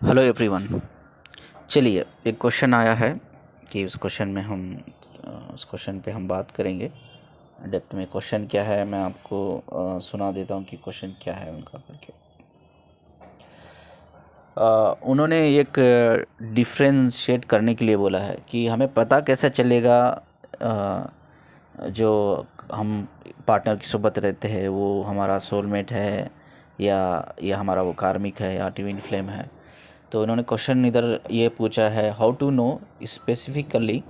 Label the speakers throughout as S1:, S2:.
S1: Hello everyone. चलिए, एक question आया है कि उस क्वेश्चन में हम उस क्वेश्चन पे हम बात करेंगे डेप्थ में। क्वेश्चन क्या है मैं आपको सुना देता हूँ कि क्वेश्चन क्या है उनका करके। उन्होंने एक डिफ्रेंशिएट करने के लिए बोला है कि हमें पता कैसे चलेगा जो हम पार्टनर की सोबत रहते हैं वो हमारा सोलमेट है या हमारा वो कार्मिक है या ट्विन फ्लेम है। तो उन्होंने क्वेश्चन इधर ये पूछा है, how to know specifically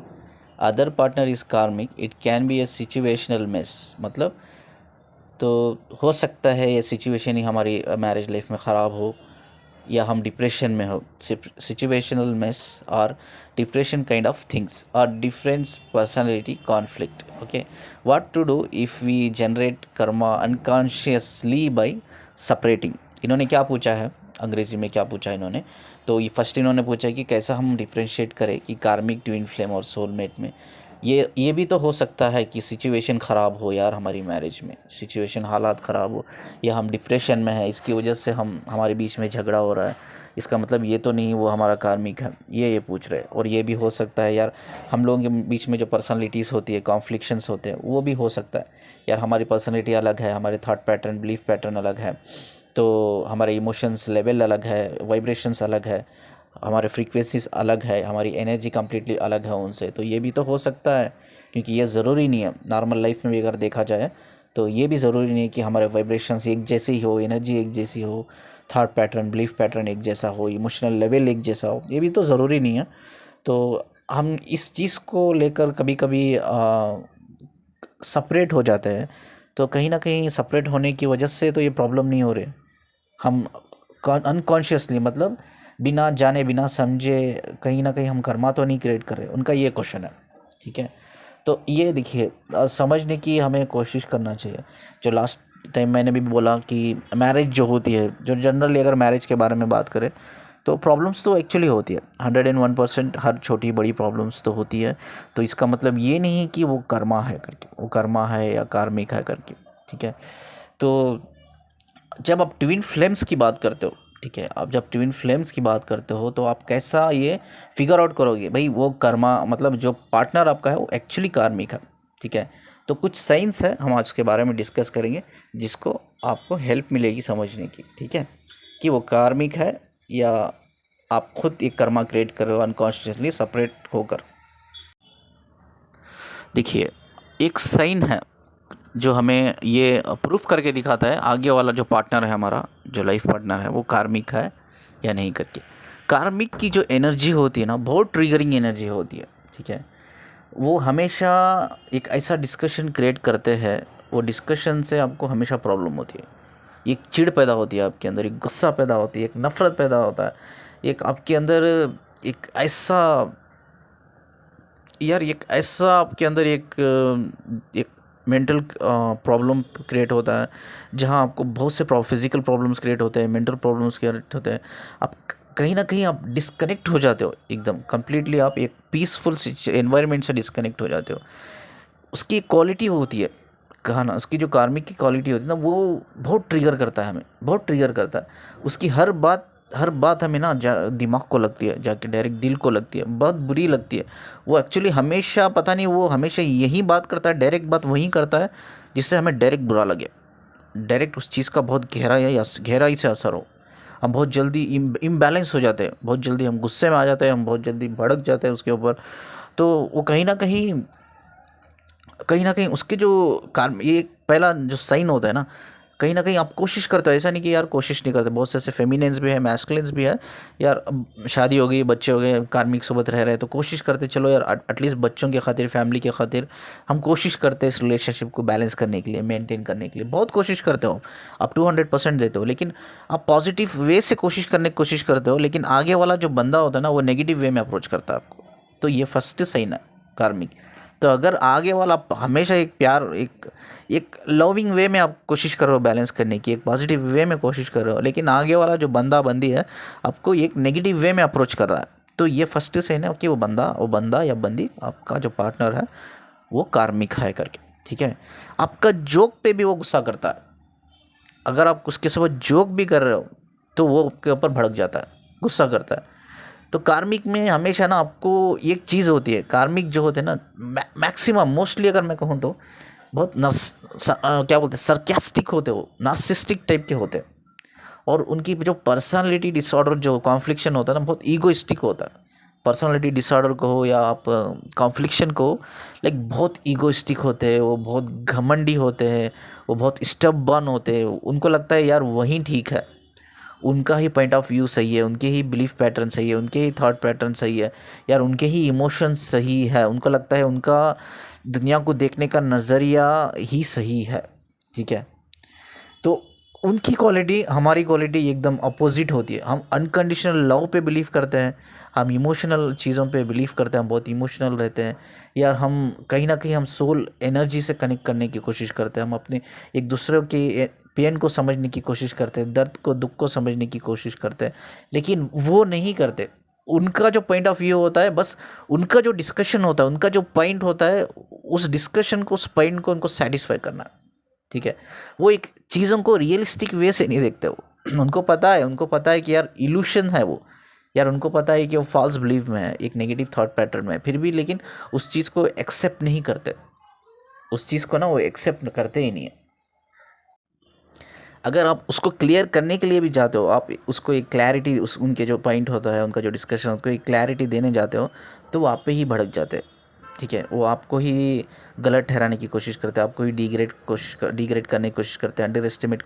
S1: other partner is karmic, it can be a situational mess. मतलब तो हो सकता है ये सिचुएशन ही हमारी मैरिज लाइफ में ख़राब हो या हम डिप्रेशन में हो। सिचुएशनल मेस और डिप्रेशन काइंड ऑफ थिंग्स और difference personality conflict. Okay, what to do if we generate karma unconsciously by separating. इन्होंने क्या पूछा है, अंग्रेज़ी में क्या पूछा है इन्होंने। तो ये फर्स्ट इन्होंने पूछा कि कैसा हम डिफ्रेंशिएट करें कि कार्मिक, ट्विन फ्लेम और सोलमेट में। ये भी तो हो सकता है कि सिचुएशन ख़राब हो यार, हमारी मैरिज में सिचुएशन हालात ख़राब हो या हम डिप्रेशन में हैं, इसकी वजह से हमारे बीच में झगड़ा हो रहा है। इसका मतलब ये तो नहीं वो हमारा कार्मिक है, ये पूछ रहे हैं। और ये भी हो सकता है यार, हम लोगों के बीच में जो पर्सनालिटीज़ होती है, कॉन्फ्लिक्शंस होते हैं, वो भी हो सकता है यार। हमारी पर्सनालिटी अलग है, हमारे थॉट पैटर्न, बिलीफ पैटर्न अलग है, तो हमारे इमोशंस लेवल अलग है, वाइब्रेशंस अलग है, हमारे फ्रीक्वेंसीज अलग है, हमारी एनर्जी कम्प्लीटली अलग है उनसे। तो ये भी तो हो सकता है, क्योंकि ये ज़रूरी नहीं है। नॉर्मल लाइफ में भी अगर देखा जाए तो ये भी ज़रूरी नहीं है कि हमारे वाइब्रेशंस एक जैसे ही हो, एनर्जी एक जैसी हो, थॉट पैटर्न, बिलीफ पैटर्न एक जैसा हो, इमोशनल लेवल एक जैसा हो, ये भी तो ज़रूरी नहीं है। तो हम इस चीज़ को लेकर कभी कभी सेपरेट हो जाते हैं। तो कहीं ना कहीं सेपरेट होने की वजह से तो ये प्रॉब्लम नहीं हो रही। हम अनकॉन्शियसली, मतलब बिना जाने बिना समझे कहीं ना कहीं हम कर्मा तो नहीं क्रिएट कर रहे, उनका ये क्वेश्चन है। ठीक है, तो ये देखिए, समझने की हमें कोशिश करना चाहिए। जो लास्ट टाइम मैंने भी बोला कि मैरिज जो होती है, जो जनरली अगर मैरिज के बारे में बात करें तो प्रॉब्लम्स तो एक्चुअली होती है 101%। हर छोटी बड़ी प्रॉब्लम्स तो होती है। तो इसका मतलब ये नहीं कि वो कर्मा है करके, वो कर्मा है या कार्मिक है करके। ठीक है, तो जब आप ट्विन फ्लेम्स की बात करते हो, ठीक है, आप जब ट्विन फ्लेम्स की बात करते हो तो आप कैसा ये फिगर आउट करोगे भाई वो कर्मा, मतलब जो पार्टनर आपका है वो एक्चुअली कार्मिक है। ठीक है, तो कुछ साइंस है, हम आज के बारे में डिस्कस करेंगे जिसको आपको हेल्प मिलेगी समझने की। ठीक है, कि वो कार्मिक है या आप खुद एक कर्मा क्रिएट कर रहे हो अनकॉन्शियसली सेपरेट होकर। देखिए, एक साइन है जो हमें ये प्रूफ करके दिखाता है आगे वाला जो पार्टनर है, हमारा जो लाइफ पार्टनर है, वो कार्मिक है या नहीं करके। कार्मिक की जो एनर्जी होती है ना, बहुत ट्रिगरिंग एनर्जी होती है। ठीक है, वो हमेशा एक ऐसा डिस्कशन क्रिएट करते हैं, वो डिस्कशन से आपको हमेशा प्रॉब्लम होती है। एक चिढ़ पैदा होती है आपके अंदर, एक गुस्सा पैदा होती है, एक नफ़रत पैदा होता है, एक आपके अंदर एक ऐसा, यार एक ऐसा आपके अंदर एक मेंटल प्रॉब्लम क्रिएट होता है, जहाँ आपको बहुत से फिजिकल प्रॉब्लम्स क्रिएट होते हैं, मेंटल प्रॉब्लम्स क्रिएट होते हैं। आप कहीं ना कहीं आप डिस्कनेक्ट हो जाते हो एकदम कंप्लीटली, आप एक पीसफुल एनवायरनमेंट से डिस्कनेक्ट हो जाते हो। उसकी एक क्वालिटी होती है, कहा ना, उसकी जो कार्मिक की क्वालिटी होती है ना, वो बहुत ट्रिगर करता है हमें, बहुत ट्रिगर करता है। उसकी हर बात हमें ना दिमाग को लगती है, जाके डायरेक्ट दिल को लगती है, बहुत बुरी लगती है। वो एक्चुअली हमेशा, पता नहीं, वो हमेशा यही बात करता है, डायरेक्ट बात वही करता है जिससे हमें डायरेक्ट बुरा लगे, डायरेक्ट उस चीज़ का बहुत गहराई से असर हो। हम बहुत जल्दी इम्बैलेंस हो जाते हैं, बहुत जल्दी हम गुस्से में आ जाते हैं, हम बहुत जल्दी भड़क जाते हैं उसके ऊपर। तो वो कहीं ना कहीं उसके जो कार्म, ये पहला जो साइन होता है ना, कहीं ना कहीं आप कोशिश करते हो। ऐसा नहीं कि यार कोशिश नहीं करते, बहुत से ऐसे फेमिनिन्स भी है, मैस्कुलिन्स भी है। यार अब शादी हो गई, बच्चे हो गए, कार्मिक सोबत रह रहे हैं, तो कोशिश करते चलो यार एटलीस्ट बच्चों के खातिर, फैमिली के खातिर हम कोशिश करते हैं इस रिलेशनशिप को बैलेंस करने के लिए, मेंटेन करने के लिए बहुत कोशिश करते हो, आप 200% देते हो। लेकिन आप पॉजिटिव वे से कोशिश करने की कोशिश करते हो, लेकिन आगे वाला जो बंदा होता है ना, वो नेगेटिव वे में अप्रोच करता है आपको। तो ये फर्स्ट साइन है कार्मिक। तो अगर आगे वाला हमेशा एक प्यार, एक एक लविंग वे में आप कोशिश कर रहे हो बैलेंस करने की, एक पॉजिटिव वे में कोशिश कर रहे हो, लेकिन आगे वाला जो बंदा बंदी है आपको एक नेगेटिव वे में अप्रोच कर रहा है, तो ये फर्स्ट साइन है कि वो बंदा या बंदी, आपका जो पार्टनर है वो कार्मिक है करके। ठीक है, आपका जोक पे भी वो गुस्सा करता है। अगर आप उसके साथ जोक भी कर रहे हो तो वो आपके ऊपर भड़क जाता है। गुस्सा करता है। तो कार्मिक में हमेशा ना आपको एक चीज़ होती है, कार्मिक जो होते हैं ना मैक्सिमम मोस्टली अगर मैं कहूँ तो बहुत क्या बोलते हैं सरकास्टिक होते, वो नार्सिस्टिक टाइप के होते हैं। और उनकी जो पर्सनालिटी डिसऑर्डर जो कॉन्फ्लिक्शन होता है ना बहुत ईगोइस्टिक होता है। पर्सनालिटी डिसऑर्डर को हो या आप कॉन्फ्लिक्शन को, लाइक बहुत ईगोइस्टिक होते हैं, वो बहुत घमंडी होते हैं, वो बहुत स्टबर्न होते हैं। उनको लगता है यार वही ठीक है, उनका ही पॉइंट ऑफ व्यू सही है, उनके ही बिलीफ पैटर्न सही है, उनके ही थॉट पैटर्न सही है, यार उनके ही इमोशंस सही है। उनको लगता है उनका दुनिया को देखने का नज़रिया ही सही है, ठीक है। तो उनकी क्वालिटी हमारी क्वालिटी एकदम अपोजिट होती है। हम अनकंडीशनल लव पे बिलीव करते हैं, हम इमोशनल चीज़ों पे बिलीव करते हैं, हम बहुत इमोशनल रहते हैं यार। हम कहीं ना कहीं हम सोल एनर्जी से कनेक्ट करने की कोशिश करते हैं, हम अपने एक दूसरे के पेन को समझने की कोशिश करते हैं, दर्द को दुख को समझने की कोशिश करते हैं, लेकिन वो नहीं करते। उनका जो पॉइंट ऑफ व्यू होता है, बस उनका जो डिस्कशन होता है, उनका जो पॉइंट होता है, उस डिस्कशन को उस पॉइंट को उनको सेटिस्फाई करना है, ठीक है। वो एक चीज़ों को रियलिस्टिक वे से नहीं देखते वो। उनको पता है कि यार इल्यूशन है वो, यार उनको पता है कि वो फॉल्स बिलीव में है, एक नेगेटिव थॉट पैटर्न में है, फिर भी लेकिन उस चीज़ को एक्सेप्ट नहीं करते। उस चीज़ को ना वो एक्सेप्ट करते ही नहीं है। अगर आप उसको क्लियर करने के लिए भी जाते हो, आप उसको एक क्लैरिटी, उस उनके जो पॉइंट होता है, उनका जो डिस्कशन, उसको एक क्लैरिटी देने जाते हो, तो वो आप पे ही भड़क जाते हैं, ठीक है। वो आपको ही गलत ठहराने की कोशिश करते हैं, आपको ही डिग्रेड करने की कोशिश करते हैं, अंडर एस्टिमेट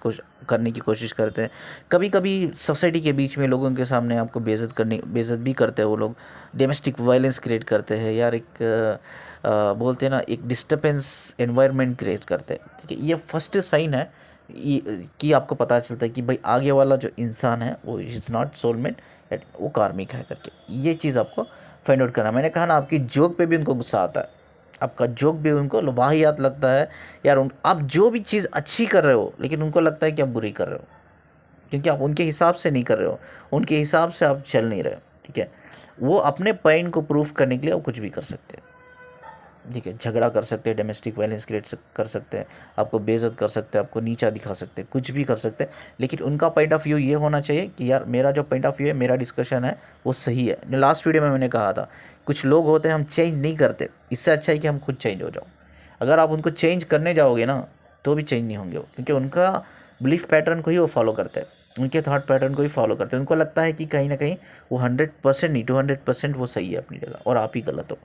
S1: करने की कोशिश करते हैं। कभी कभी सोसाइटी के बीच में लोगों के सामने आपको बेइज्जत भी करते हैं वो लोग। डोमेस्टिक वायलेंस क्रिएट करते हैं यार, एक बोलते हैं ना, एक डिस्टर्बेंस एनवायरनमेंट क्रिएट करते हैं, ठीक है। ये फर्स्ट साइन है कि आपको पता चलता है कि भाई आगे वाला जो इंसान है वो इज़ नॉट सोलमेट, वो कार्मिक है करके। ये चीज़ आपको फाइंड आउट करना। मैंने कहा ना, आपकी जोक पे भी उनको गुस्सा आता है, आपका जोक भी उनको वाहियात लगता है यार। आप जो भी चीज़ अच्छी कर रहे हो, लेकिन उनको लगता है कि आप बुरी कर रहे हो, क्योंकि आप उनके हिसाब से नहीं कर रहे हो, उनके हिसाब से आप चल नहीं रहे हो, ठीक है। वो अपने पॉइंट को प्रूफ करने के लिए वो कुछ भी कर सकते हैं, ठीक है। झगड़ा कर सकते हैं, डोमेस्टिक वायलेंस क्रिएट कर सकते हैं, आपको बेइज्जत कर सकते हैं, आपको नीचा दिखा सकते हैं, कुछ भी कर सकते हैं, लेकिन उनका पॉइंट ऑफ व्यू ये होना चाहिए कि यार मेरा जो पॉइंट ऑफ व्यू है, मेरा डिस्कशन है, वो सही है। लास्ट वीडियो में मैंने कहा था, कुछ लोग होते हैं हम चेंज नहीं करते, इससे अच्छा है कि हम खुद चेंज हो जाओ। अगर आप उनको चेंज करने जाओगे ना, तो भी चेंज नहीं होंगे वो, क्योंकि उनका बिलीफ पैटर्न को ही वो फॉलो करते हैं, उनके थॉट पैटर्न को ही फॉलो करते हैं। उनको लगता है कि कहीं ना कहीं वो 100% नहीं, 200% वो सही है अपनी जगह और आप ही गलत हो।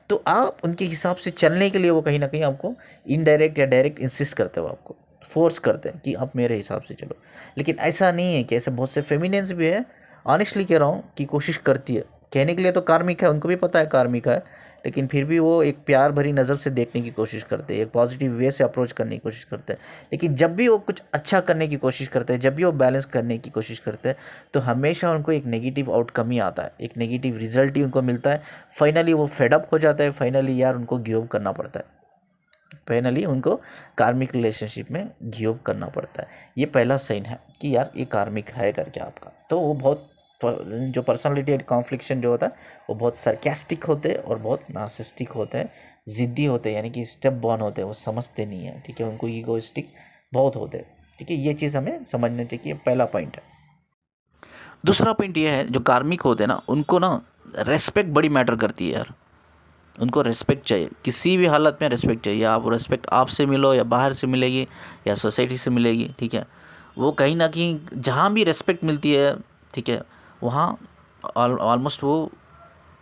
S1: तो आप उनके हिसाब से चलने के लिए वो कहीं ना कहीं आपको इनडायरेक्ट या डायरेक्ट इंसिस्ट करते हो, आपको फोर्स करते हैं कि आप मेरे हिसाब से चलो। लेकिन ऐसा नहीं है कि ऐसे बहुत से फेमिनियंस भी है, ऑनेस्टली कह रहा हूँ, कि कोशिश करती है कहने के लिए तो कार्मिक है, उनको भी पता है कार्मिक है, लेकिन फिर भी वो एक प्यार भरी नज़र से देखने की कोशिश करते हैं, एक पॉजिटिव वे से अप्रोच करने की कोशिश करते हैं। लेकिन जब भी वो कुछ अच्छा करने की कोशिश करते हैं, जब भी वो बैलेंस करने की कोशिश करते हैं, तो हमेशा उनको एक नेगेटिव आउटकम ही आता है, एक नेगेटिव रिजल्ट ही उनको मिलता है। फाइनली वो फेडअप हो जाता है, फाइनली यार उनको गिव अप करना पड़ता है, फाइनली उनको कार्मिक रिलेशनशिप में गिव अप करना पड़ता है। ये पहला साइन है कि यार ये कार्मिक है करके आपका। तो वो बहुत जो पर्सनालिटी कॉन्फ्लिक्शन जो होता है, वो बहुत सरकास्टिक होते हैं और बहुत नार्सिस्टिक होते हैं, ज़िद्दी होते हैं, यानी कि स्टेप बॉर्न होते हैं, वो समझते नहीं है, ठीक है। उनको ईगोइस्टिक बहुत होते हैं, ठीक है। ये चीज़ हमें समझना चाहिए, पहला पॉइंट है। दूसरा पॉइंट ये है, जो कार्मिक होते हैं ना, उनको ना रेस्पेक्ट बड़ी मैटर करती है यार। उनको रिस्पेक्ट चाहिए, किसी भी हालत में रिस्पेक्ट चाहिए। आप रिस्पेक्ट आपसे मिलो या बाहर से मिलेगी या सोसाइटी से मिलेगी, ठीक है। वो कहीं ना कहीं जहाँ भी रिस्पेक्ट मिलती है, ठीक है, वहाँ ऑलमोस्ट वो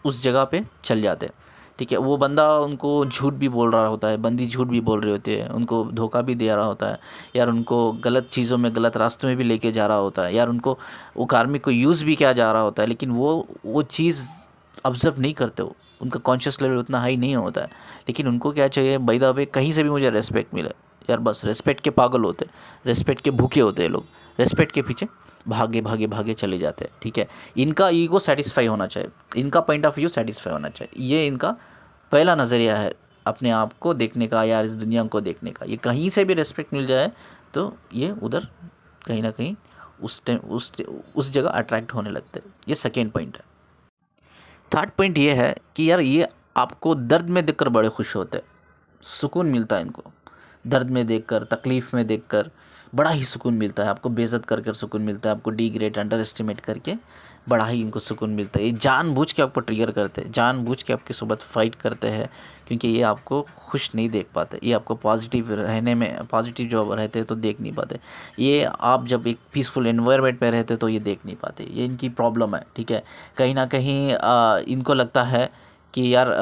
S1: उस जगह पे चल जाते हैं, ठीक है। वो बंदा उनको झूठ भी बोल रहा होता है, बंदी झूठ भी बोल रही होती है, उनको धोखा भी दे रहा होता है यार, उनको गलत चीज़ों में, गलत रास्तों में भी लेके जा रहा होता है यार, उनको वो कार्मिक को यूज़ भी किया जा रहा होता है, लेकिन वो चीज़ ऑब्जर्व नहीं करते हो, उनका कॉन्शियस लेवल उतना हाई नहीं होता है। लेकिन उनको क्या चाहिए, बाय द वे कहीं से भी मुझे रेस्पेक्ट मिले यार, बस रेस्पेक्ट के पागल होते हैं, रेस्पेक्ट के भूखे होते हैं लोग, रेस्पेक्ट के पीछे भागे भागे भागे चले जाते हैं, ठीक है। इनका ईगो सेटिस्फाई होना चाहिए, इनका पॉइंट ऑफ व्यू सेटिस्फाई होना चाहिए, ये इनका पहला नज़रिया है अपने आप को देखने का, यार इस दुनिया को देखने का। ये कहीं से भी रेस्पेक्ट मिल जाए तो ये उधर कहीं ना कहीं उस टाइम उस जगह अट्रैक्ट होने लगते हैं। ये सेकेंड पॉइंट है। थर्ड पॉइंट ये है कि यार ये आपको दर्द में देखकर बड़े खुश होते हैं, सुकून मिलता है इनको। दर्द में देखकर, तकलीफ़ में देखकर बड़ा ही सुकून मिलता है। आपको बेइज्जत कर कर सुकून मिलता है, आपको डिग्रेड, अंडर एस्टिमेट करके बड़ा ही इनको सुकून मिलता है। ये जानबूझ के आपको ट्रिगर करते हैं, जानबूझ के आपके साथ फाइट करते हैं, क्योंकि ये आपको खुश नहीं देख पाते, ये आपको पॉजिटिव रहने में, पॉजिटिव जो रहते हैं तो देख नहीं पाते। ये आप जब एक पीसफुल एनवायरनमेंट में रहते तो ये देख नहीं पाते, ये इनकी प्रॉब्लम है। ठीक है, कहीं ना कहीं इनको लगता है कि यार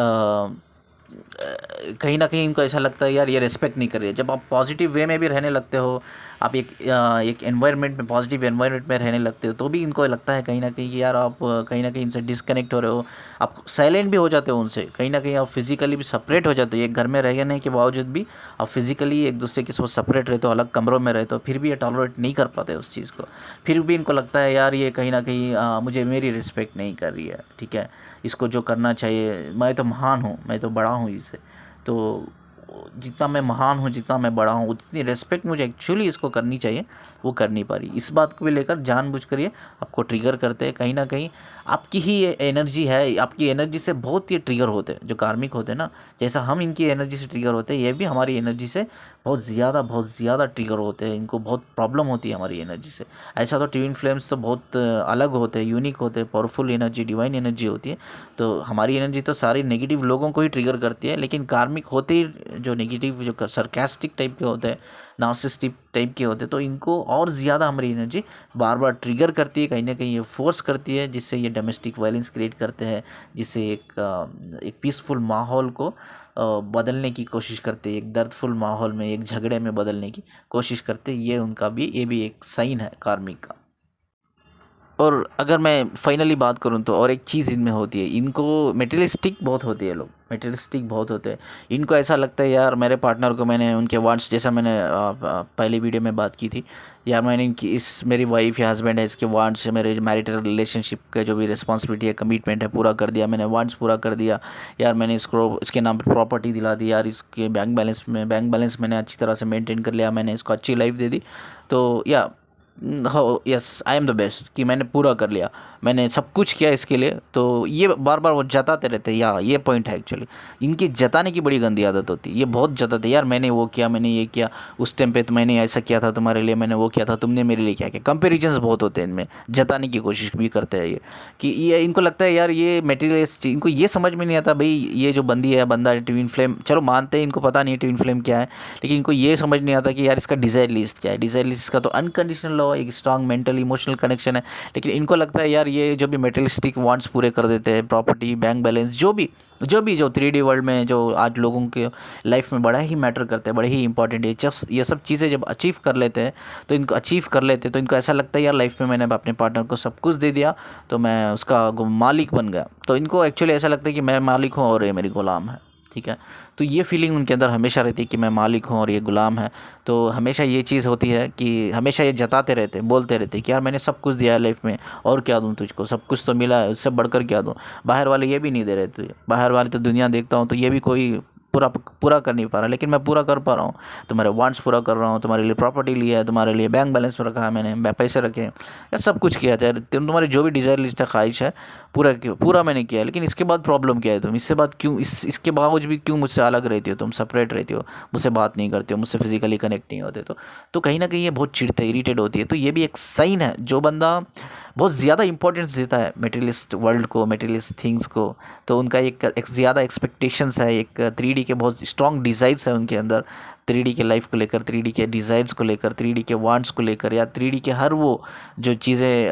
S1: कहीं ना कहीं इनको ऐसा लगता है यार ये रिस्पेक्ट नहीं कर रही है। जब आप पॉजिटिव वे में भी रहने लगते हो, आप एक एनवायरनमेंट में, पॉजिटिव एनवायरनमेंट में रहने लगते हो, तो भी इनको लगता है कहीं ना कहीं कि यार आप कहीं ना कहीं इनसे डिस्कनेक्ट हो रहे हो, आप साइलेंट भी हो जाते हो उनसे, कहीं ना कहीं आप फिजिकली भी सेपरेट हो जाते हो। एक घर में रहने के बावजूद भी आप फिजिकली एक दूसरे के साथ सेपरेट रहते हो, अलग कमरों में रहते हो, फिर भी ये टॉलरेट नहीं कर पाते उस चीज़ को। फिर भी इनको लगता है यार ये कहीं ना कहीं मुझे मेरी रिस्पेक्ट नहीं कर रही है। ठीक है, इसको जो करना चाहिए, मैं तो महान हूँ, मैं तो बड़ा हूँ इससे, तो जितना मैं महान हूँ, जितना मैं बड़ा हूँ, उतनी रिस्पेक्ट मुझे एक्चुअली इसको करनी चाहिए, वो कर नहीं पा रही। इस बात को भी लेकर जानबूझ कर ये आपको ट्रिगर करते हैं। कहीं ना कहीं आपकी ही ये एनर्जी है, आपकी एनर्जी से बहुत ये ट्रिगर होते हैं जो कार्मिक होते हैं ना। जैसा हम इनकी एनर्जी से ट्रिगर होते हैं, ये भी हमारी एनर्जी से बहुत ज़्यादा ट्रिगर होते हैं, इनको बहुत प्रॉब्लम होती है हमारी एनर्जी से। ऐसा तो ट्विन फ्लेम्स तो बहुत अलग होते हैं, यूनिक होते हैं, पावरफुल एनर्जी, डिवाइन एनर्जी होती है। तो हमारी एनर्जी तो सारी नेगेटिव लोगों को ही ट्रिगर करती है, लेकिन कार्मिक होते ही जो नेगेटिव, जो सरकास्टिक टाइप के होते हैं, नार्सिसिस्टिक टाइप के होते हैं, तो इनको और ज़्यादा हमारी एनर्जी बार बार ट्रिगर करती है, कहीं ना कहीं ये फोर्स करती है, जिससे ये डोमेस्टिक वायलेंस क्रिएट करते हैं, जिससे एक पीसफुल माहौल को बदलने की कोशिश करते हैं, एक दर्दफुल माहौल में, एक झगड़े में बदलने की कोशिश करते हैं। ये भी एक साइन है कार्मिक का। और अगर मैं फाइनली बात करूँ तो और एक चीज़ इनमें होती है, इनको मेटेरियलिस्टिक बहुत होती है, लोग मेटेरियलिस्टिक बहुत होते हैं। इनको ऐसा लगता है यार मेरे पार्टनर को मैंने उनके वांट्स, जैसा मैंने पहले वीडियो में बात की थी, यार मैंने इनकी मेरी वाइफ या हस्बैंड है, इसके वांट्स, मेरे मैरिटल रिलेशनशिप का जो भी रिस्पॉन्सिबिलिटी है, कमिटमेंट है, पूरा कर दिया मैंने, वांट्स पूरा कर दिया यार, मैंने इसके नाम पर प्रॉपर्टी दिला दी यार, इसके बैंक बैलेंस मैंने अच्छी तरह से मेनटेन कर लिया, मैंने इसको अच्छी लाइफ दे दी, तो या हो yes I am the best, कि मैंने पूरा कर लिया, मैंने सब कुछ किया इसके लिए। तो ये बार बार वो जताते रहते हैं, या ये पॉइंट है एक्चुअली, इनकी जताने की बड़ी गंदी आदत होती है। ये बहुत जताते यार, मैंने वो किया, मैंने ये किया, उस टाइम पे तो मैंने ऐसा किया था तुम्हारे लिए, मैंने वो किया था, तुमने मेरे लिए क्या किया। कंपेरिजन्स बहुत होते हैं इनमें, जताने की कोशिश भी करते हैं ये, कि ये इनको लगता है यार ये मटेरियलिस्ट, इनको ये समझ में नहीं आता भाई, ये जो बंदी है, बंदा है ट्विन फ्लेम, चलो मानते हैं इनको पता नहीं है ट्विन फ्लेम क्या है, लेकिन इनको ये समझ नहीं आता कि यार इसका डिज़ायर लिस्ट क्या है। डिज़ायर लिस्ट का तो अनकंडीशनल लव, एक स्ट्रॉन्ग मेंटल इमोशनल कनेक्शन है, लेकिन इनको लगता है यार ये जो भी मेटेरियलिस्टिक वांट्स पूरे कर देते हैं, प्रॉपर्टी, बैंक बैलेंस, जो 3D वर्ल्ड में जो आज लोगों के लाइफ में बड़ा ही मैटर करते हैं, बड़े ही इंपॉर्टेंट है, ये सब चीज़ें जब अचीव कर लेते हैं तो इनको ऐसा लगता है यार लाइफ में मैंने अपने पार्टनर को सब कुछ दे दिया, तो मैं उसका मालिक बन गया। तो इनको एक्चुअली ऐसा लगता है कि मैं मालिक हूँ और ये मेरी गुलाम है। ठीक है, तो ये फीलिंग उनके अंदर हमेशा रहती है कि मैं मालिक हूँ और ये गुलाम है। तो हमेशा ये चीज़ होती है कि हमेशा ये जताते रहते हैं, बोलते रहते हैं कि यार मैंने सब कुछ दिया है लाइफ में, और क्या दूँ तुझको, सब कुछ तो मिला है, उससे बढ़कर क्या दूँ। बाहर वाले ये भी नहीं दे रहे तुझे, बाहर वाले तो दुनिया देखता हूँ तो ये भी कोई पूरा कर नहीं पा रहा, लेकिन मैं पूरा कर पा रहा हूँ। तुम्हारे वांट्स पूरा कर रहा हूँ, तुम्हारे लिए प्रॉपर्टी लिया है, तुम्हारे लिए बैंक बैलेंस रखा है, मैंने पैसे रखे हैं यार, सब कुछ किया था यार, तुम्हारी जो भी डिज़ायर लिस्ट है, ख्वाहिश है, पूरा मैंने किया है। लेकिन इसके बाद प्रॉब्लम क्या है, तुम इससे बात क्यों, इसके बावजूद भी क्यों मुझसे अलग रहती हो, तुम सेपरेट रहती हो, मुझसे बात नहीं करते हो, मुझसे फिजिकली कनेक्ट नहीं होते। तो कहीं ना कहीं ये बहुत चिढ़ते, इरिटेट होती है। तो ये भी एक साइन है, जो बंदा बहुत ज़्यादा इंपॉर्टेंस देता है मटेरियलिस्ट वर्ल्ड को, मटेरियलिस्ट थिंग्स को, तो उनका एक ज़्यादा एक्सपेक्टेशंस है, एक 3D के बहुत स्ट्रॉन्ग डिज़ायर्स है उनके अंदर, 3D के लाइफ को लेकर, 3D के डिज़ायर्स को लेकर, 3D के वांट्स को लेकर, या 3D के हर वो जो चीज़ें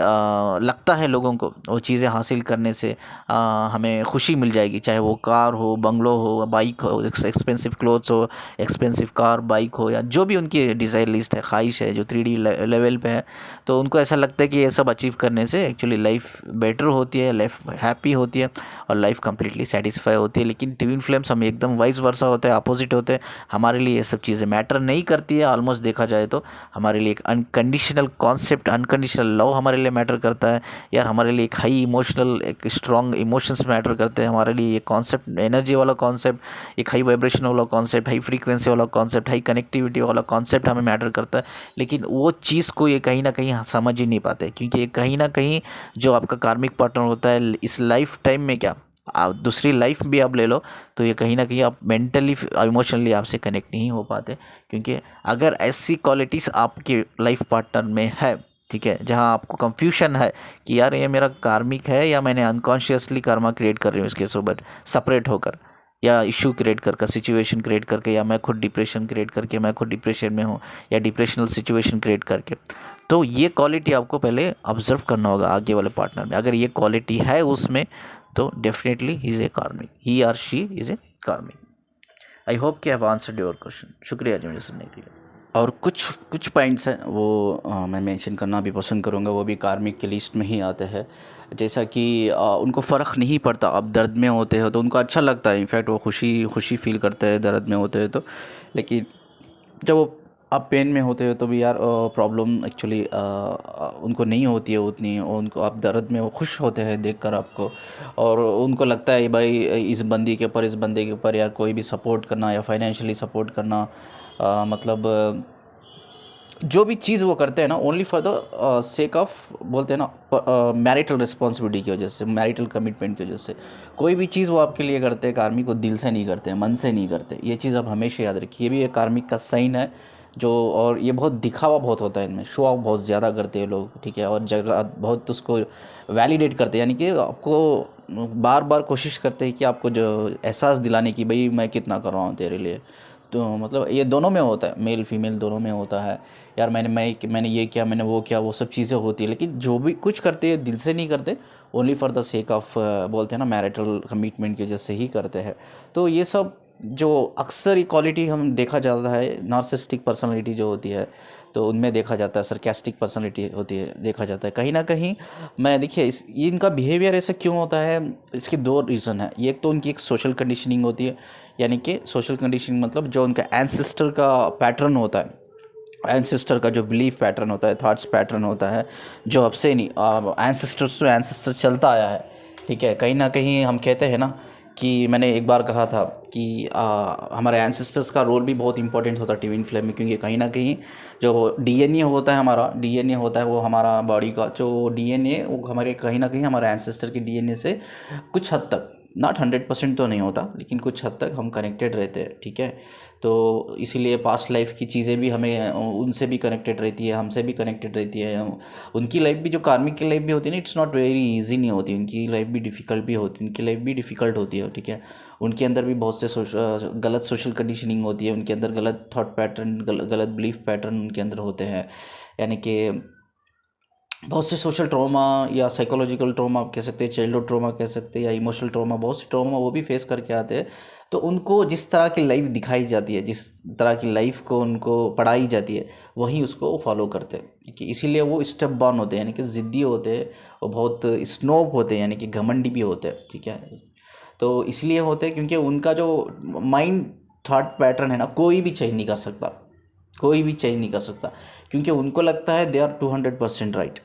S1: लगता है लोगों को, वो चीज़ें हासिल करने से हमें खुशी मिल जाएगी, चाहे वो कार हो, बंगलो हो, बाइक हो, एक्सपेंसिव क्लोथ्स हो, एक्सपेंसिव कार, बाइक हो, या जो भी उनकी डिज़ायर लिस्ट है, ख्वाहिश है जो 3D लेवल पे है। तो उनको ऐसा लगता है कि ये सब अचीव करने से एक्चुअली लाइफ बेटर होती है, लाइफ हैप्पी होती है, और लाइफ कंप्लीटली सेटिस्फाई होती है। लेकिन ट्विन फ्लेम्स हम एकदम वाइस वर्सा होते हैं, अपोजिट होते हैं। हमारे लिए ये सब चीज़ें मैटर नहीं करती है, ऑलमोस्ट देखा जाए तो हमारे लिए एक अनकंडीशनल कॉन्सेप्ट, अनकंडीशनल लव हमारे लिए मैटर करता है यार, हमारे लिए एक हाई इमोशनल, एक स्ट्रॉन्ग इमोशंस मैटर करते हैं हमारे लिए। ये कॉन्सेप्ट, एनर्जी वाला कॉन्सेप्ट, एक हाई वाइब्रेशन वाला कॉन्सेप्ट, हाई फ्रीक्वेंसी वाला कॉन्सेप्ट, हाई कनेक्टिविटी वाला कॉन्सेप्ट हमें मैटर करता है। लेकिन वो चीज़ को ये कहीं ना कहीं समझ ही नहीं पाते, क्योंकि ये कहीं ना कहीं जो आपका कार्मिक पार्टनर होता है इस लाइफ टाइम में क्या आप दूसरी लाइफ भी आप ले लो तो ये कहीं ना कहीं आप मेंटली इमोशनली आपसे कनेक्ट नहीं हो पाते, क्योंकि अगर ऐसी क्वालिटीज़ आपके लाइफ पार्टनर में है, ठीक है, जहाँ आपको कंफ्यूजन है कि यार ये मेरा कार्मिक है या मैंने अनकॉन्शियसली कर्मा क्रिएट कर रही हूँ इसके सोबत सेपरेट होकर, या इशू क्रिएट करके, सिचुएशन क्रिएट करके, या मैं खुद डिप्रेशन क्रिएट करके मैं खुद डिप्रेशन में हूँ, या डिप्रेशनल सिचुएशन क्रिएट करके, तो ये क्वालिटी आपको पहले ऑब्जर्व करना होगा आगे वाले पार्टनर में। अगर ये क्वालिटी है उसमें तो डेफिनेटली ही इज़ ए कार्मिक, ही आर शी इज़ ए कार्मिक। आई होप कि हैव आंसर्ड योर क्वेश्चन। शुक्रिया जी मुझे सुनने के लिए। और कुछ कुछ पॉइंट्स हैं वो मैं मेंशन करना भी पसंद करूँगा, वो भी कार्मिक की लिस्ट में ही आते हैं। जैसा कि उनको फ़र्क नहीं पड़ता, अब दर्द में होते हो तो उनको अच्छा लगता है, इनफैक्ट वो खुशी खुशी फील करते हैं दर्द में होते हैं तो, लेकिन जब वो आप पेन में होते हो तो भी यार प्रॉब्लम एक्चुअली उनको नहीं होती है उतनी, उनको आप दर्द में वो खुश होते हैं देखकर आपको, और उनको लगता है भाई इस बंदी के ऊपर, इस बंदे के ऊपर यार कोई भी सपोर्ट करना या फाइनेंशियली सपोर्ट करना, मतलब जो भी चीज़ वो करते हैं ना only for the sake of, बोलते हैं ना मैरिटल रिस्पॉन्सिबिलिटी की वजह से, मैरिटल कमिटमेंट की वजह से, कोई भी चीज़ वो आपके लिए करते हैं कार्मिक को दिल से नहीं करते हैं, मन से नहीं करते। ये चीज़ आप हमेशा याद रखिए, ये भी एक कार्मिक का साइन है जो, और ये बहुत दिखावा बहुत होता है इनमें, शो ऑफ बहुत ज़्यादा करते हैं लोग, ठीक है, और जगह बहुत उसको वैलिडेट करते हैं, यानी कि आपको बार बार कोशिश करते हैं कि आपको जो एहसास दिलाने की भाई मैं कितना कर रहा हूँ तेरे लिए। तो मतलब ये दोनों में होता है, मेल फीमेल दोनों में होता है यार, मैंने ये किया, मैंने वो किया, वो सब चीज़ें होती है, लेकिन जो भी कुछ करते हैं दिल से नहीं करते, only for the sake of, बोलते हैं ना मैरिटल कमिटमेंट की वजह से ही करते हैं। तो ये सब जो अक्सर इक्वालिटी हम देखा जाता है, नार्सिसिस्टिक पर्सनालिटी जो होती है तो उनमें देखा जाता है, सरकास्टिक पर्सनालिटी होती है देखा जाता है कहीं ना कहीं। मैं देखिए इनका बिहेवियर ऐसा क्यों होता है, इसके दो रीज़न है। एक तो उनकी एक सोशल कंडीशनिंग होती है, यानी कि सोशल कंडीशनिंग मतलब जो उनका एंसेस्टर का पैटर्न होता है, एंसेस्टर का जो बिलीफ पैटर्न होता है, थॉट्स पैटर्न होता है, जो अब से नहीं एंसेस्टर्स टू एंसेस्टर चलता आया है, ठीक है। कहीं ना कहीं हम कहते हैं ना कि मैंने एक बार कहा था कि हमारे एंसेस्टर्स का रोल भी बहुत इंपॉर्टेंट होता है ट्विन फ्लेम में, क्योंकि कहीं ना कहीं जो डीएनए होता है, हमारा डीएनए होता है वो हमारा बॉडी का जो डीएनए, वो हमारे कहीं ना कहीं हमारे एंसेस्टर के डीएनए से कुछ हद तक, नॉट 100% तो नहीं होता, लेकिन कुछ हद तक हम कनेक्टेड रहते हैं, ठीक है। तो इसीलिए पास्ट लाइफ की चीज़ें भी हमें उनसे भी कनेक्टेड रहती है, हमसे भी कनेक्टेड रहती है। उनकी लाइफ भी, जो कार्मिक की लाइफ भी होती है ना, इट्स नॉट वेरी इजी नहीं होती, उनकी लाइफ भी डिफ़िकल्ट भी होती है, उनकी लाइफ भी डिफ़िकल्ट होती है, ठीक है। उनके अंदर भी बहुत से गलत सोशल कंडीशनिंग होती है, उनके अंदर गलत थॉट पैटर्न, गलत बिलीफ पैटर्न उनके अंदर होते हैं, यानी कि बहुत से सोशल ट्रॉमा या साइकोलॉजिकल ट्रॉमा आप कह सकते हैं, चाइल्डहुड ट्रॉमा कह सकते हैं, या इमोशनल ट्रॉमा, बहुत से ट्रॉमा वो भी फेस करके आते हैं। तो उनको जिस तरह की लाइफ दिखाई जाती है, जिस तरह की लाइफ को उनको पढ़ाई जाती है, वहीं उसको वो फॉलो करते हैं, कि इसीलिए वो स्टेप बॉर्न होते हैं, यानी कि ज़िद्दी होते हैं, वो बहुत स्नोब होते हैं, यानी कि घमंडी भी होते हैं, ठीक है। तो इसलिए होते हैं क्योंकि उनका जो माइंड थॉट पैटर्न है ना, कोई भी चेंज नहीं कर सकता, कोई भी चेंज नहीं कर सकता, क्योंकि उनको लगता है दे आर 200% राइट।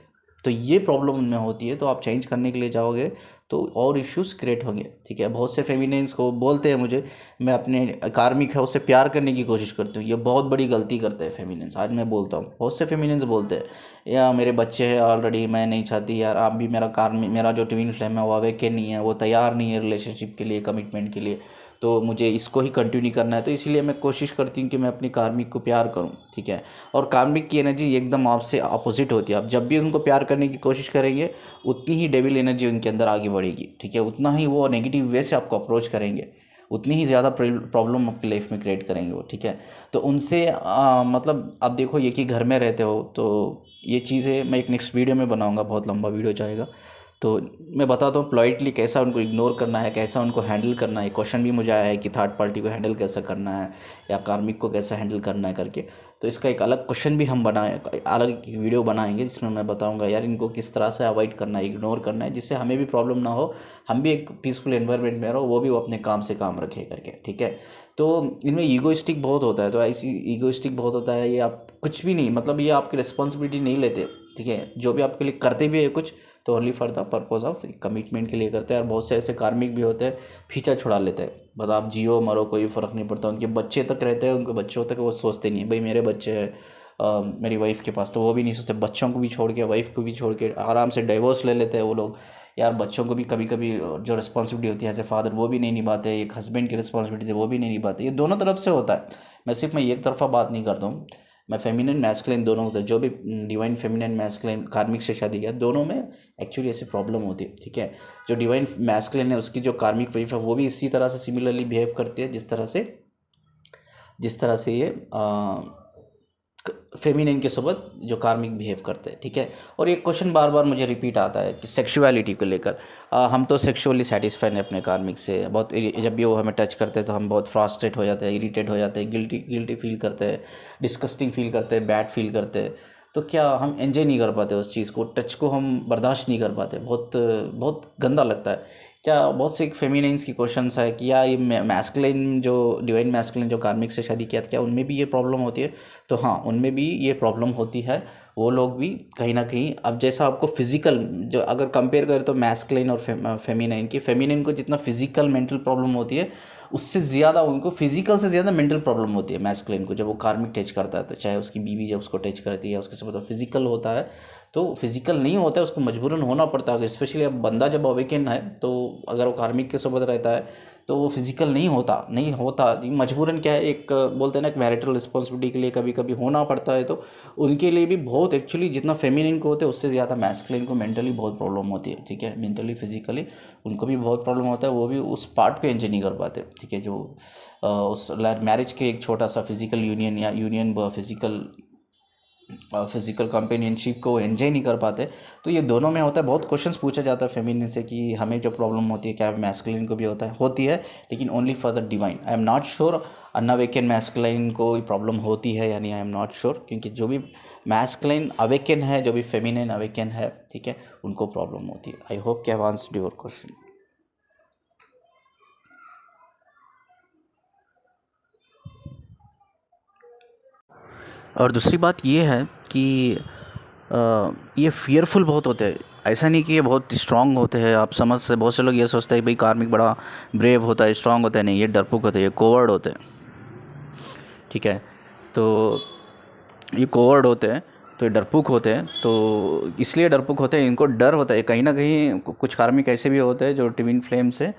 S1: तो ये प्रॉब्लम उनमें होती है, तो आप चेंज करने के लिए जाओगे तो और इश्यूज क्रिएट होंगे, ठीक है। बहुत से फेमिनिन्स को बोलते हैं मुझे, मैं अपने कार्मिक है उससे प्यार करने की कोशिश करती हूँ, ये बहुत बड़ी गलती करते हैं फेमिनिन्स। आज मैं बोलता हूँ, बहुत से फेमिनिन्स बोलते हैं या मेरे बच्चे हैं ऑलरेडी, मैं नहीं चाहती यार आप भी, मेरा कार्मिक, मेरा जो ट्विन फ्लेम है वो अवेकन नहीं है, वो तैयार नहीं है रिलेशनशिप के लिए, कमिटमेंट के लिए, तो मुझे इसको ही कंटिन्यू करना है, तो इसीलिए मैं कोशिश करती हूँ कि मैं अपनी कार्मिक को प्यार करूँ, ठीक है। और कार्मिक की एनर्जी एकदम आपसे अपोजिट होती है, आप जब भी उनको प्यार करने की कोशिश करेंगे उतनी ही डेविल एनर्जी उनके अंदर आगे बढ़ेगी, ठीक है, उतना ही वो नेगेटिव वे से आपको अप्रोच करेंगे, उतनी ही ज़्यादा प्रॉब्लम आपकी लाइफ में क्रिएट करेंगे वो, ठीक है। तो उनसे मतलब आप देखो ये कि घर में रहते हो, तो ये चीज़ें मैं एक नेक्स्ट वीडियो में बनाऊँगा, बहुत लंबा वीडियो जाएगा, तो मैं बताता हूँ पोलाइटली कैसा उनको इग्नोर करना है, कैसा उनको हैंडल करना है। क्वेश्चन भी मुझे आया है कि थर्ड पार्टी को हैंडल कैसे करना है या कार्मिक को कैसे हैंडल करना है करके, तो इसका एक अलग क्वेश्चन भी हम बनाए, अलग वीडियो बनाएंगे जिसमें मैं बताऊंगा यार इनको किस तरह से अवॉइड करना है, इग्नोर करना है, जिससे हमें भी प्रॉब्लम ना हो, हम भी एक पीसफुल एनवायरनमेंट में रहो, वो भी वो अपने काम से काम रखे करके, ठीक है। तो इनमें ईगोइस्टिक बहुत होता है, तो ऐसी ईगोइस्टिक बहुत होता है, ये आप कुछ भी नहीं, मतलब ये आपकी रिस्पॉन्सिबिलिटी नहीं लेते, ठीक है। जो भी आपके लिए करते भी है कुछ, तो only for the purpose of commitment के लिए करते हैं। और बहुत से ऐसे कार्मिक भी होते हैं, फीचा छुड़ा लेते हैं, बस आप जियो मरो कोई फ़र्क नहीं पड़ता, उनके बच्चे तक रहते हैं, उनके बच्चों तक वो सोचते नहीं है भाई मेरे बच्चे हैं मेरी वाइफ के पास, तो वो भी नहीं सोचते, बच्चों को भी छोड़ के वाइफ को भी छोड़ के आराम से डिवोर्स ले लेते हैं वो लोग, यार बच्चों को भी कभी कभी जो रिस्पॉन्सिबिलिटी होती है एज ए फादर वो भी नहीं निभाते, एक हस्बैंड की रिस्पॉन्सिबिलिटी वो भी नहीं निभाते। ये दोनों तरफ से होता है, मैं एक तरफा बात नहीं करता हूँ। मैं फेमिनिन मैस्कुलिन दोनों होते हैं, जो भी डिवाइन फेमिनिन मैस्कुलिन कार्मिक से शादी किया, दोनों में एक्चुअली ऐसी प्रॉब्लम होती है, ठीक है। जो डिवाइन मैस्कुलिन है उसकी जो कार्मिक वाइफ है वो भी इसी तरह से सिमिलरली बिहेव करती है जिस तरह से ये फेमिनिन के सोबत जो कार्मिक बिहेव करते हैं, ठीक है। और एक क्वेश्चन बार बार मुझे रिपीट आता है कि सेक्सुअलिटी को लेकर हम तो सेक्सुअली सेटिस्फाइड हैं अपने कार्मिक से, बहुत जब भी वो हमें टच करते हैं तो हम बहुत फ्रस्ट्रेट हो जाते हैं, इरिटेट हो जाते हैं, गिल्टी फील करते हैं, डिस्कस्टिंग फील करते हैं, बैड फील करते हैं। तो क्या हम एंजॉय नहीं कर पाते उस चीज़ को, टच को हम बर्दाश्त नहीं कर पाते, बहुत बहुत गंदा लगता है क्या? बहुत से फेमिनिन्स की क्वेश्चंस है कि या ये मैस्कुलिन जो डिवाइन मैस्कुलिन जो कार्मिक से शादी किया था, क्या उनमें भी ये प्रॉब्लम होती है? तो हाँ, उनमें भी ये प्रॉब्लम होती है। वो लोग भी कहीं ना कहीं, अब जैसा आपको फिजिकल जो अगर कंपेयर करें तो मैस्कुलिन और फेमिनिन की, फेमिनिन को जितना फिजिकल मेंटल प्रॉब्लम होती है उससे ज़्यादा उनको फिजिकल से ज़्यादा मेंटल प्रॉब्लम होती है मैस्कुलिन को। जब वो कार्मिक टच करता है तो चाहे उसकी बीवी जब उसको टच करती है उसके साथ तो फिजिकल होता है, तो फिजिकल नहीं होता है, उसको मजबूरन होना पड़ता है। स्पेशली अब बंदा जब अवेकन है तो अगर वो कार्मिक के साथ रहता है तो वो फिजिकल नहीं होता मजबूरन। क्या है, एक बोलते हैं ना, एक मैरिटल रिस्पॉन्सिबिलिटी के लिए कभी कभी होना पड़ता है, तो उनके लिए भी बहुत एक्चुअली जितना फेमिनिन को होते हैं उससे ज़्यादा मैस्कुलिन को मेंटली बहुत प्रॉब्लम होती है, ठीक है। मेंटली फिजिकली उनको भी बहुत प्रॉब्लम होता है, वो भी उस पार्ट को एंजॉय नहीं कर पाते, ठीक है। जो उस मैरिज के एक छोटा सा फिजिकल यूनियन या फिजिकल कंपेनियनशिप को एंजॉय नहीं कर पाते। तो ये दोनों में होता है। बहुत क्वेश्चंस पूछा जाता है फेमिनिन से कि हमें जो प्रॉब्लम होती है क्या मैस्कुलिन को भी होती है, लेकिन only for the divine. I am not sure unawaken masculine को प्रॉब्लम होती है या नहीं, आई एम नॉट श्योर, क्योंकि जो भी मैस्कुलिन अवेकन है, जो भी फेमिनिन अवेकन है, ठीक है, उनको प्रॉब्लम होती है। आई होप कि I have answered your question. और दूसरी बात ये है कि ये फियरफुल बहुत होते हैं। ऐसा नहीं कि ये बहुत स्ट्रांग होते हैं, आप समझ से बहुत से लोग ये सोचते हैं भाई कार्मिक बड़ा ब्रेव होता है, स्ट्रांग होता है। नहीं, ये डरपोक होते हैं, ये कोवर्ड होते हैं, ठीक है। तो ये कोवर्ड होते हैं, तो ये डरपोक होते हैं। तो इसलिए डरपोक होते हैं, इनको डर होता है कहीं ना कहीं। कुछ कार्मिक ऐसे भी होते हैं जो ट्विन फ्लेम से,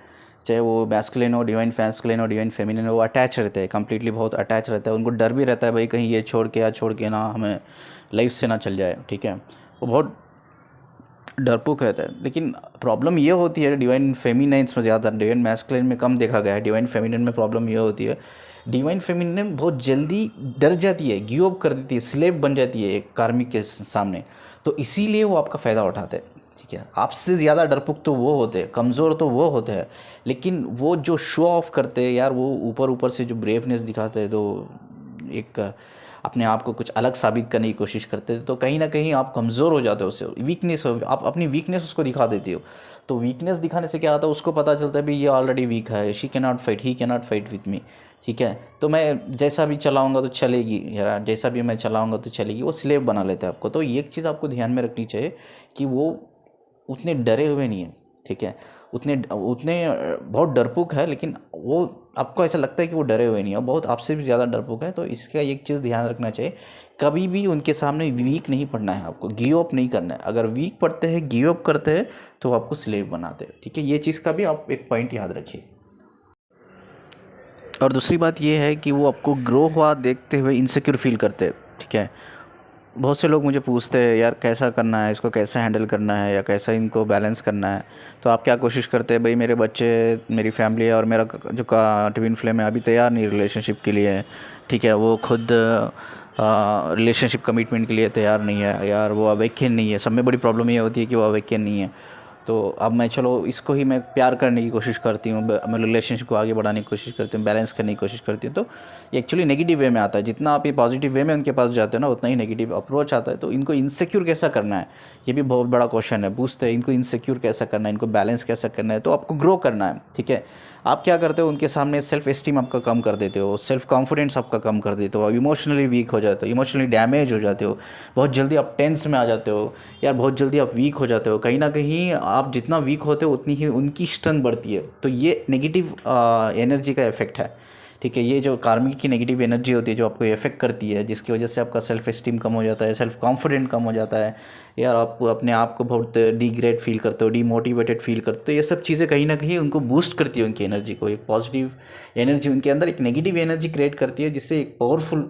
S1: चाहे वो मैस्कुलिन हो, डिवाइन मैस्कुलिन हो, डिवाइन फेमिनिन हो, वो अटैच रहते हैं, कम्प्लीटली बहुत अटैच रहता है। उनको डर भी रहता है भाई कहीं ये छोड़ के ना हमें लाइफ से ना चल जाए, ठीक है। वो बहुत डरपोक रहता है। लेकिन प्रॉब्लम ये होती है डिवाइन फेमिनिन्स में ज़्यादा, डिवाइन मैस्कुलिन में कम देखा गया है। डिवाइन फेमिनिन में प्रॉब्लम ये होती है, डिवाइन फेमिनिन बहुत जल्दी डर जाती है, गिव अप कर देती है, स्लेव बन जाती है एक कार्मिक के सामने। तो इसीलिए वो आपका फ़ायदा उठाते हैं, ठीक है। आपसे ज़्यादा डरपोक तो वो होते हैं, कमज़ोर तो वो होते हैं, लेकिन वो जो शो ऑफ करते हैं यार, वो ऊपर से जो ब्रेवनेस दिखाते हैं, तो एक अपने आप को कुछ अलग साबित करने की कोशिश करते हैं, तो कहीं ना कहीं आप कमज़ोर हो जाते हो। उससे वीकनेस हो, आप अपनी वीकनेस उसको दिखा देते हो। तो वीकनेस दिखाने से क्या आता है, उसको पता चलता है भाई ये ऑलरेडी वीक है, she can not fight, he can not fight with me, ठीक है। तो मैं जैसा भी चलाऊंगा तो चलेगी यार, जैसा भी मैं चलाऊंगा तो चलेगी, वो स्लेव बना लेता है आपको। तो ये एक चीज़ आपको ध्यान में रखनी चाहिए कि वो उतने डरे हुए नहीं है, ठीक है। उतने बहुत डरपोक है, लेकिन वो आपको ऐसा लगता है कि वो डरे हुए नहीं है, बहुत आपसे भी ज़्यादा डरपोक है। तो इसका एक चीज़ ध्यान रखना चाहिए, कभी भी उनके सामने वीक नहीं पड़ना है, आपको गिव अप नहीं करना है। अगर वीक पड़ते हैं, गिव अप करते हैं, तो आपको स्लेव बनाते हैं, ठीक है। ये चीज़ का भी आप एक पॉइंट याद रखिए। और दूसरी बात ये है कि वो आपको ग्रो हुआ देखते हुए इनसिक्योर फील करते हैं, ठीक है। बहुत से लोग मुझे पूछते हैं यार कैसा करना है, इसको कैसे हैंडल करना है, या कैसा इनको बैलेंस करना है। तो आप क्या कोशिश करते हैं, भाई मेरे बच्चे, मेरी फैमिली है और मेरा जो ट्विन फ्लेम है अभी तैयार नहीं रिलेशनशिप के लिए, ठीक है। वो खुद रिलेशनशिप कमिटमेंट के लिए तैयार नहीं है यार, वो अवेकन नहीं है। सब में बड़ी प्रॉब्लम ये होती है कि वो अवेकन नहीं है। तो अब मैं चलो इसको ही मैं प्यार करने की कोशिश करती हूँ, मैं रिलेशनशिप को आगे बढ़ाने की कोशिश करती हूँ, बैलेंस करने की कोशिश करती हूँ। तो ये एक्चुअली नेगेटिव वे में आता है। जितना आप ये पॉजिटिव वे में उनके पास जाते हो ना, उतना ही नेगेटिव अप्रोच आता है। तो इनको इनसिक्योर कैसा करना है, ये भी बहुत बड़ा क्वेश्चन है। पूछते हैं इनको इनसिक्योर कैसा करना है, इनको बैलेंस कैसा करना है। तो आपको ग्रो करना है, ठीक है। आप क्या करते हो, उनके सामने सेल्फ एस्टीम आपका कम कर देते हो, सेल्फ कॉन्फिडेंस आपका कम कर देते हो, इमोशनली वीक हो जाते हो, इमोशनली डैमेज हो जाते हो, बहुत जल्दी आप टेंस में आ जाते हो यार, बहुत जल्दी आप वीक हो जाते हो। कहीं ना कहीं आप जितना वीक होते हो उतनी ही उनकी स्ट्रेंथ बढ़ती है। तो ये नेगेटिव एनर्जी का इफेक्ट है, ठीक है। ये जो कार्मिक की नेगेटिव एनर्जी होती है जो आपको इफेक्ट करती है, जिसकी वजह से आपका सेल्फ एस्टीम कम हो जाता है, सेल्फ कॉन्फिडेंट कम हो जाता है, यार आप अपने आप को बहुत डिग्रेड फील करते हो, डीमोटिवेटेड फील करते हो, ये सब चीज़ें कहीं ना कहीं उनको बूस्ट करती है, उनकी एनर्जी को। एक पॉजिटिव एनर्जी उनके अंदर एक नेगेटिव एनर्जी क्रिएट करती है, जिससे एक पावरफुल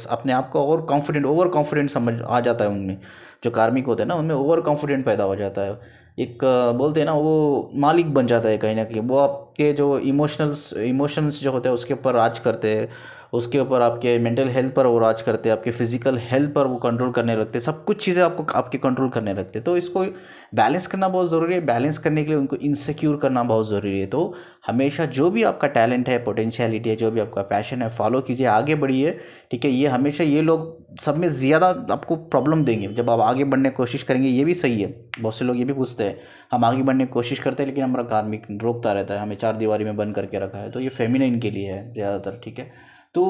S1: अपने आप को और कॉन्फिडेंट, ओवर कॉन्फिडेंट समझ आ जाता है उनमें। जो कार्मिक होते हैं ना, उनमें ओवर कॉन्फिडेंट पैदा हो जाता है। एक बोलते हैं ना, वो मालिक बन जाता है कहीं ना कहीं। वो आपके जो इमोशंस जो होते हैं उसके ऊपर राज करते हैं, उसके ऊपर आपके मेंटल हेल्थ पर वो राज करते हैं, आपके फिजिकल हेल्थ पर वो कंट्रोल करने लगते हैं, सब कुछ चीज़ें आपको आपके कंट्रोल करने लगते हैं। तो इसको बैलेंस करना बहुत ज़रूरी है। बैलेंस करने के लिए उनको इनसिक्योर करना बहुत ज़रूरी है। तो हमेशा जो भी आपका टैलेंट है, पोटेंशियलिटी है, जो भी आपका पैशन है, फॉलो कीजिए, आगे बढ़िए, ठीक है। ये हमेशा ये लोग सब में ज़्यादा आपको प्रॉब्लम देंगे जब आप आगे बढ़ने की कोशिश करेंगे। ये भी सही है, बहुत से लोग ये भी पूछते हैं, हम आगे बढ़ने की कोशिश करते हैं लेकिन हमारा कार्मिक रोकता रहता है, हमें चार दीवारी में बंद करके रखा है। तो ये फेमिनिन के लिए है ज़्यादातर, ठीक है। तो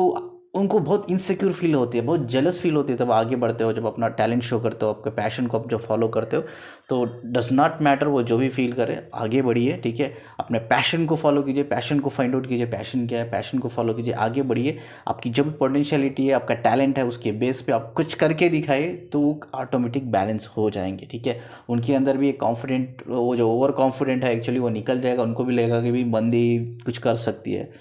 S1: उनको बहुत इनसिक्योर फील होती है, बहुत जेलस फील होती है तब आगे बढ़ते हो, जब अपना टैलेंट शो करते हो, आपके पैशन को आप जब फॉलो करते हो। तो डज नॉट मैटर वो जो भी फील करे, आगे बढ़िए, ठीक है। अपने पैशन को फॉलो कीजिए, पैशन को फाइंड आउट कीजिए, पैशन क्या है, पैशन को फॉलो कीजिए, आगे बढ़िए। आपकी जो भी पोटेंशियलिटी है, आपका टैलेंट है, उसके बेस पे आप कुछ करके दिखाइए तो ऑटोमेटिक बैलेंस हो जाएंगे, ठीक है। उनके अंदर भी एक कॉन्फिडेंट, वो जो ओवर कॉन्फिडेंट है एक्चुअली वो निकल जाएगा। उनको भी लगेगा कि भी बंदी कुछ कर सकती है,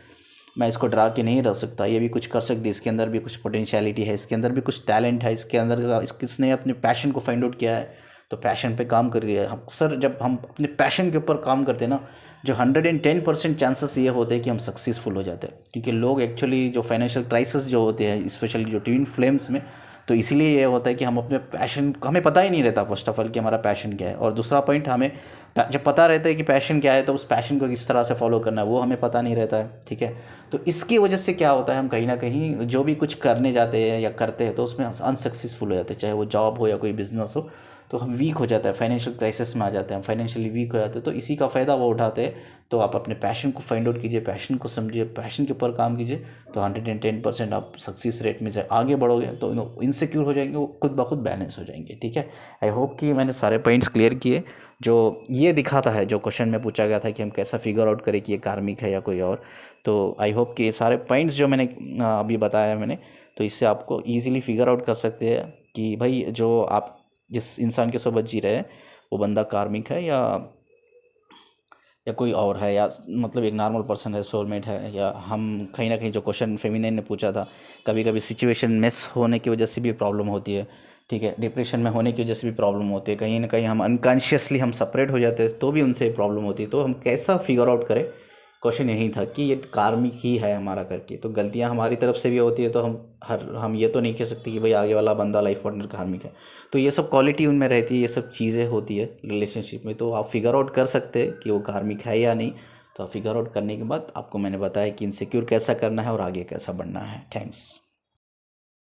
S1: मैं इसको डरा के नहीं रख सकता, ये भी कुछ कर सकती है, इसके अंदर भी कुछ पोटेंशियलिटी है, इसके अंदर भी कुछ टैलेंट है, इसके अंदर इसने अपने पैशन को फाइंड आउट किया है तो पैशन पे काम कर रही है। अक्सर जब हम अपने पैशन के ऊपर काम करते हैं ना, जो 110% चांसेस ये होते हैं कि हम सक्सेसफुल हो जाते हैं। क्योंकि लोग एक्चुअली जो फाइनेंशियल क्राइसिस जो होते हैं, स्पेशली जो ट्विन फ्लेम्स में, तो इसीलिए ये होता है कि हम अपने पैशन, हमें पता ही नहीं रहता फर्स्ट ऑफ ऑल कि हमारा पैशन क्या है। और दूसरा पॉइंट, हमें जब पता रहता है कि पैशन क्या है तो उस पैशन को किस तरह से फॉलो करना है वो हमें पता नहीं रहता है, ठीक है। तो इसकी वजह से क्या होता है, हम कहीं ना कहीं जो भी कुछ करने जाते हैं या करते हैं तो उसमें अनसक्सेसफुल हो जाते हैं, चाहे वो जॉब हो या कोई बिजनेस हो। तो हम वीक हो जाता है, फाइनेंशियल क्राइसिस में आ जाते हैं, हम फाइनेंशियली वीक हो जाते हैं। तो इसी का फ़ायदा वो उठाते हैं। तो आप अपने पैशन को फाइंड आउट कीजिए, पैशन को समझिए, पैशन के ऊपर काम कीजिए, तो 110% आप सक्सेस रेट में से आगे बढ़ोगे। तो इनसिक्योर हो जाएंगे, वो खुद ब खुद बैलेंस हो जाएंगे, ठीक है। आई होप कि मैंने सारे पॉइंट्स क्लियर किए। जो ये दिखाता है, जो क्वेश्चन में पूछा गया था कि हम कैसा फिगर आउट करें कि ये कार्मिक है या कोई और, तो आई होप कि ये सारे पॉइंट्स जो मैंने अभी बताया मैंने, तो इससे आपको ईजिली फिगर आउट कर सकते हैं कि भाई जो आप जिस इंसान के सोबत जी रहे हैं वो बंदा कार्मिक है या कोई और है, या मतलब एक नॉर्मल पर्सन है, सोलमेट है, या हम कहीं ना कहीं, जो क्वेश्चन फेमिनिन ने पूछा था, कभी कभी सिचुएशन मिस होने की वजह से भी प्रॉब्लम होती है, ठीक है। डिप्रेशन में होने की वजह से भी प्रॉब्लम होती है, कहीं ना कहीं हम अनकॉन्शियसली हम सेपरेट हो जाते हैं तो भी उनसे प्रॉब्लम होती है। तो हम कैसा फिगर आउट करें, क्वेश्चन यही था कि ये कार्मिक ही है हमारा करके। तो गलतियां हमारी तरफ से भी होती है, तो हम ये तो नहीं कह सकते कि भाई आगे वाला बंदा लाइफ पार्टनर कार्मिक है। तो ये सब क्वालिटी उनमें रहती है, ये सब चीज़ें होती है रिलेशनशिप में। तो आप फिगर आउट कर सकते हैं कि वो कार्मिक है या नहीं। तो आप फिगर आउट करने के बाद आपको मैंने बताया कि इनसिक्योर कैसा करना है और आगे कैसा बढ़ना है। थैंक्स।